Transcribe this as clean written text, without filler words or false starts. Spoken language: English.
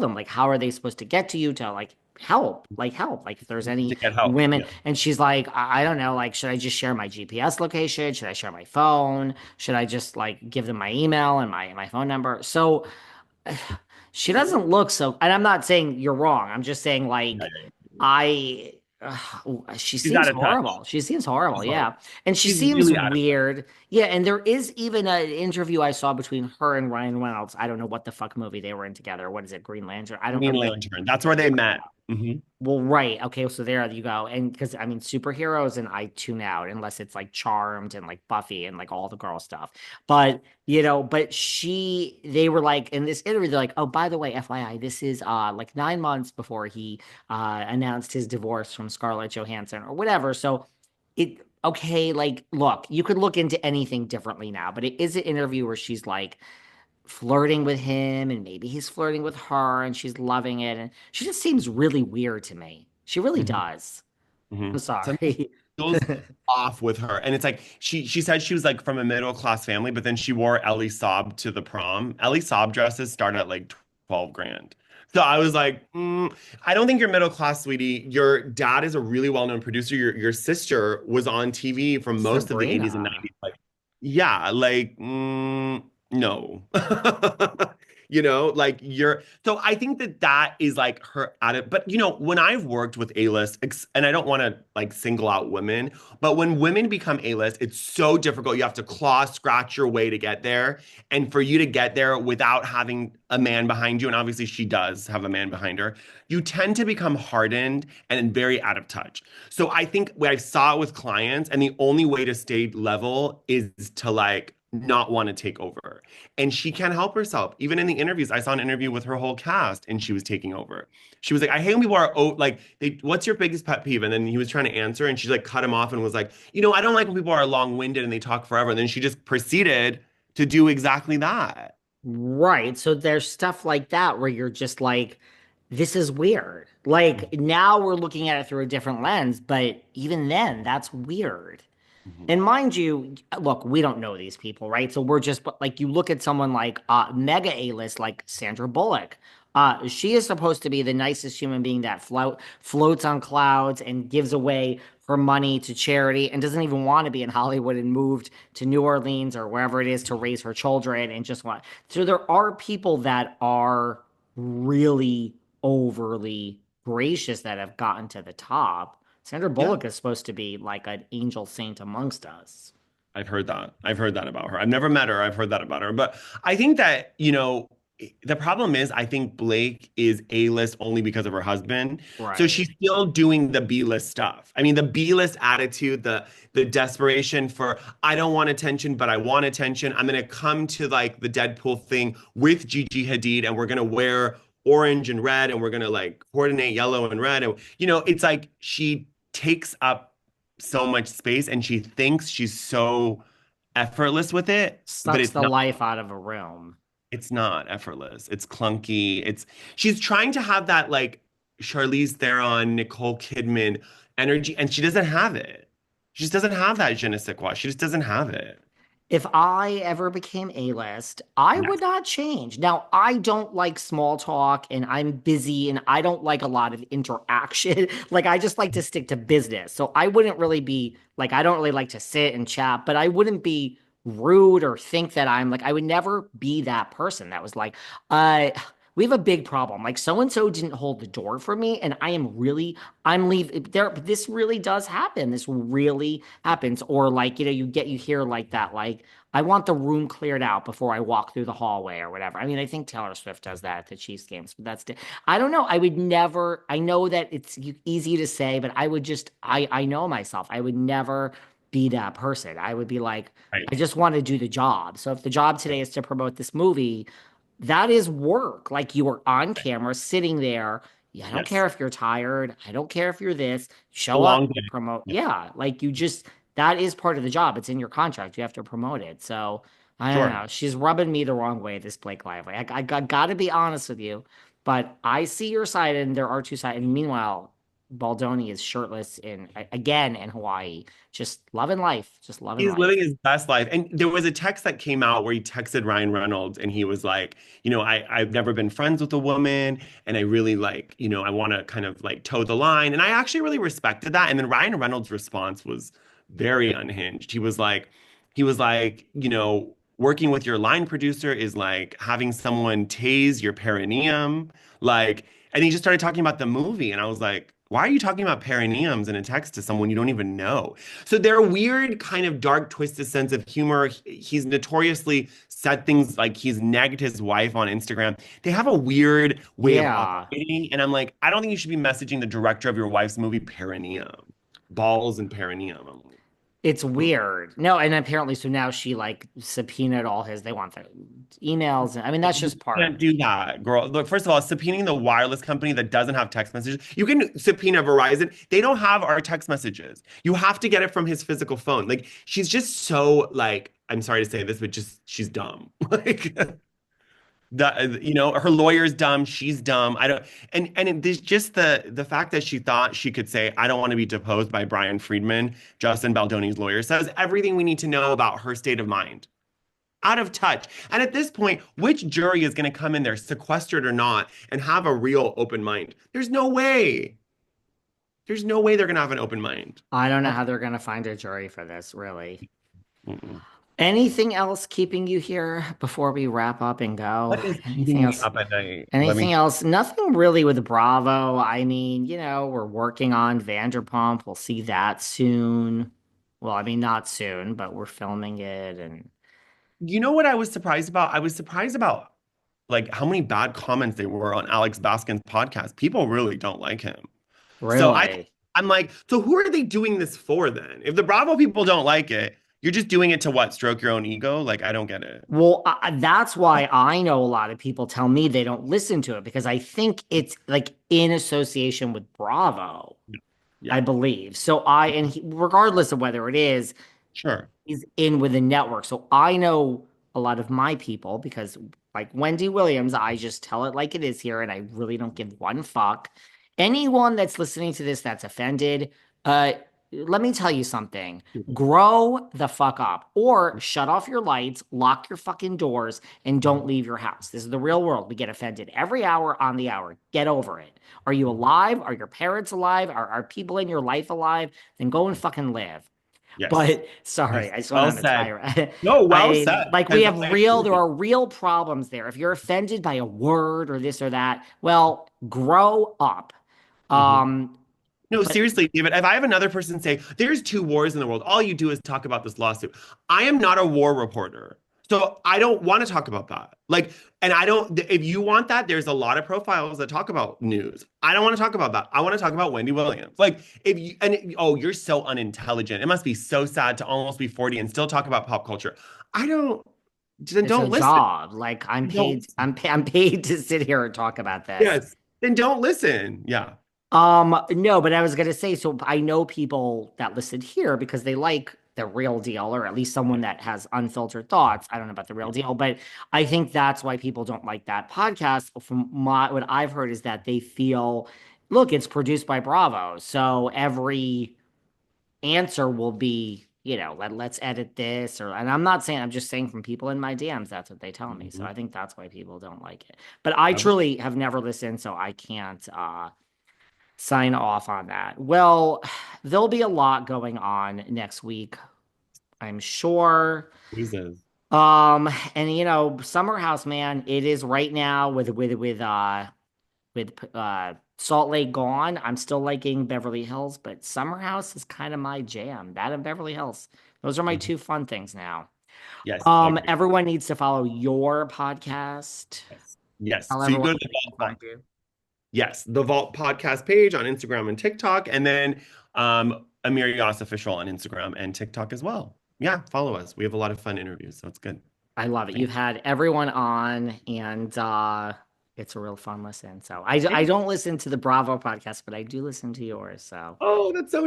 them, like, how are they supposed to get to you to help, like if there's to any get help. women. Yeah. And she's like, I don't know, like, should I just share my GPS location? Should I share my phone? Should I just like give them my email and my phone number? So she doesn't look so, and I'm not saying you're wrong. I'm just saying Yeah, like yeah, yeah. I she She's out seems of touch. horrible. She seems horrible, She's horrible. yeah. And she She's seems really out of touch. weird. Yeah, and there is even an interview I saw between her and Ryan Reynolds. I don't know what the fuck movie they were in together. What is it? Green Lantern? I don't Green remember. Lantern. That's where they met. Well, right. Okay, so there you go. And because I mean superheroes and I tune out unless it's like Charmed and like Buffy and like all the girl stuff. But but they were like in this interview, they're like, oh, by the way, FYI, this is like 9 months before he announced his divorce from Scarlett Johansson or whatever. So it okay, like look, you could look into anything differently now, but it is an interview where she's like flirting with him and maybe he's flirting with her and she's loving it and she just seems really weird to me. She really hmm does. hmm I'm Something sorry. feels off with her. And it's like she said she was like from a middle class family, but then she wore Ellie Saab to the prom. Ellie Saab dresses start at like 12 grand. So I was like, I don't think you're middle class, sweetie. Your dad is a really well-known producer. Your sister was on TV for most of the 80s and Sabrina. 90s. Like, yeah, like, no. Like so I think that that is like her at it. But when I've worked with A-list, and I don't want to like single out women, but when women become A-list, it's so difficult. You have to claw, scratch your way to get there. And for you to get there without having a man behind you, and obviously she does have a man behind her, you tend to become hardened and very out of touch. So I think what I saw it with clients, and the only way to stay level is to like not want to take over. And she can't help herself. Even in the interviews, I saw an interview with her whole cast and she was taking over. She was like, I hate when people are like, what's your biggest pet peeve? And then he was trying to answer and she like cut him off and was like, I don't like when people are long-winded and they talk forever. And then she just proceeded to do exactly that. Right. So there's stuff like that where you're just like, this is weird. Like now we're looking at it through a different lens, but even then, that's weird. Mhm. And mind you, look, we don't know these people, right? So we're just but like you look at someone like mega A-list like Sandra Bullock. She is supposed to be the nicest human being that floats on clouds and gives away her money to charity and doesn't even want to be in Hollywood and moved to New Orleans or wherever it is to raise her children and just want. So there are people that are really overly gracious that have gotten to the top. Sandra Yeah. Bullock is supposed to be like an angel saint amongst us. I've heard that. I've heard that about her. I've never met her. I've heard that about her. But I think that, the problem is I think Blake is A-list only because of her husband. So Right. she's still doing the B-list stuff. I mean, the B-list attitude, the desperation for I don't want attention, but I want attention. I'm gonna come to like the Deadpool thing with Gigi Hadid and we're gonna wear orange and red and we're gonna like coordinate yellow and red. And it's like she takes up so much space and she thinks she's so effortless with it, but Sucks it's the not. life out of a room. It's not effortless. It's clunky. She's trying to have that like Charlize Theron, Nicole Kidman energy, and she doesn't have it. She just doesn't have that je ne sais quoi. She just doesn't have it. If I ever became A-list, I Yes. would not change. Now, I don't like small talk and I'm busy and I don't like a lot of interaction. Like, I just like to stick to business. So I wouldn't really be like, I don't really like to sit and chat, but I wouldn't be rude or think that I'm like, I would never be that person that was like, we have a big problem. Like, so and so didn't hold the door for me. And I'm leaving there. This really does happen. This really happens. Or like, you hear like that, like, I want the room cleared out before I walk through the hallway or whatever. I mean, I think Taylor Swift does that at the Chiefs games, but I don't know. I would never, I know that it's easy to say, but I know myself. I would never be that person. I would be like, Right. I just want to do the job. So if the job today is to promote this movie, that is work. Like you are on camera sitting there. Yeah, I don't Yes. care if you're tired. I don't care if you're this. A Show up, long day. promote. Yeah. Yeah, like that is part of the job. It's in your contract. You have to promote it. So I don't Sure. know. She's rubbing me the wrong way, this Blake Lively. I got to be honest with you, but I see your side and there are two sides. And meanwhile, Baldoni is shirtless again in Hawaii, just loving life, just loving He's life. living his best life. And there was a text that came out where he texted Ryan Reynolds and he was like, I've never been friends with a woman and I really like, I want to kind of like toe the line. And I actually really respected that. And then Ryan Reynolds' response was very unhinged. He was like, working with your line producer is like having someone tase your perineum. Like, and he just started talking about the movie. And I was like, why are you talking about perineums in a text to someone you don't even know? So they're weird, kind of dark, twisted sense of humor. He's notoriously said things like he's negged his wife on Instagram. They have a weird way of Yeah. operating, and I'm like, I don't think you should be messaging the director of your wife's movie perineum, balls and perineum. I'm like, It's weird. No, and apparently, so now she like subpoenaed all his, they want the emails. And I mean, that's you just part. can't do that, girl. Look, first of all, subpoenaing the wireless company that doesn't have text messages. You can subpoena Verizon. They don't have our text messages. You have to get it from his physical phone. Like, she's just so like, I'm sorry to say this, but just she's dumb. Like her lawyer's dumb, she's dumb. I don't there's just the fact that she thought she could say, I don't want to be deposed by Brian Friedman, Justin Baldoni's lawyer, says everything we need to know about her state of mind. Out of touch. And at this point, which jury is going to come in there, sequestered or not, and have a real open mind? There's no way. There's no way they're going to have an open mind. I don't know how they're gonna find a jury for this, really. Mm-mm. Anything else keeping you here before we wrap up and go? What is Anything keeping me else? up at night? Let Anything me. else? Nothing really with Bravo. I mean, we're working on Vanderpump. We'll see that soon. Well, I mean, not soon, but we're filming it and You know what I was surprised about? I was surprised about like how many bad comments they were on Alex Baskin's podcast. People really don't like him. So really. I'm like, so who are they doing this for then? If the Bravo people don't like it, you're just doing it to what? Stroke your own ego? Like, I don't get it. Well, that's why I know a lot of people tell me they don't listen to it because I think it's like in association with Bravo, I Yeah, believe. So regardless of whether it is, sure. he's in with the network. So I know a lot of my people because, like Wendy Williams, I just tell it like it is here, and I really don't give one fuck. Anyone that's listening to this that's offended, uh, let me tell you something. Grow the fuck up or shut off your lights, lock your fucking doors, and don't leave your house. This is the real world. We get offended every hour on the hour. Get over it. Are you alive? Are your parents alive? Are people in your life alive? Then go and fucking live. Yes. But sorry, Yes. I just went Well on a said. tirade. No, well I said. like we Because have I there agree. are real problems there. If you're offended by a word or this or that, well, grow up. Mhm. Um, No, but seriously, David, if I have another person say, there's two wars in the world, all you do is talk about this lawsuit. I am not a war reporter. So I don't want to talk about that. Like, and I don't, if you want that, there's a lot of profiles that talk about news. I don't want to talk about that. I want to talk about Wendy Williams. Like, if you, oh, you're so unintelligent. It must be so sad to almost be 40 and still talk about pop culture. I don't, then it's a don't listen. job. Like I'm Don't, paid. I'm paid to sit here and talk about this. yes, then don't listen. Yeah. No, but I was gonna say, so I know people that listen here because they like the real deal, or at least someone Yeah. that has unfiltered thoughts. I don't know about the real deal, but I think that's why people don't like that podcast. From what I've heard is that they feel, look, it's produced by Bravo, so every answer will be, let's edit this, and I'm not saying, I'm just saying from people in my DMs, that's what they tell me. So Mhm. I think that's why people don't like it. But I I would- truly have never listened, so I can't sign off on that. Well, there'll be a lot going on next week, I'm sure. Jesus. And Summer House, man, it is right now with Salt Lake gone. I'm still liking Beverly Hills, but Summer House is kind of my jam. That and Beverly Hills. Those are my Mhm. two fun things now. Yes, I agree. Everyone needs to follow your podcast. Yes. Yes. Tell So you everyone go to where the they can Vault. find you. Yes, the Vault podcast page on Instagram and TikTok, and then Amir Yas official on Instagram and TikTok as well. Yeah, follow us. We have a lot of fun interviews, so it's good. I love it. Thank You've had everyone on, and it's a real fun listen. So I you. don't listen to the Bravo podcast, but I do listen to yours. So Oh, that's so